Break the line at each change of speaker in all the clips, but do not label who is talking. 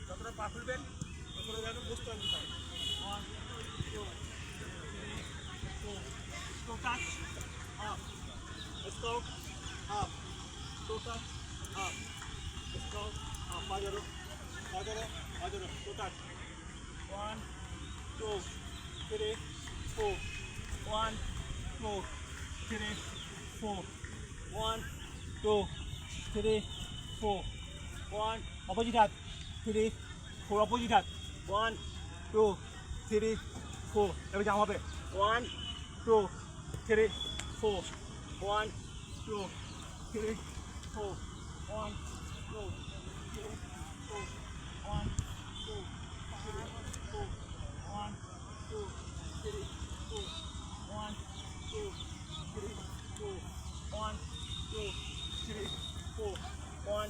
যতটা পা খুলবেন ততটা যেন বুঝতে পারবেন। 1 2 3 4 touch up, let's go up, touch up, let's go up, bajaro touch 1 2 3 4 1 2 3 4 1 2 3 4 1 opposite হাত 3 4 opposite হাত 1 2 3 4 এবার জামাবে 1 2 3 4 1 2 3 4 1 2 3 4 1 2 3 4 1 2 3 4 1 2 3 4 1 2 3 4 1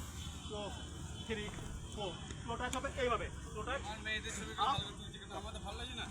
2 3 4 ফ্লোটাচ হবে এইভাবে ফ্লোটাচ আর মেয়েদের ছবি ভালো তুলছি কিন্তু আমাদের ভালো লাগে না।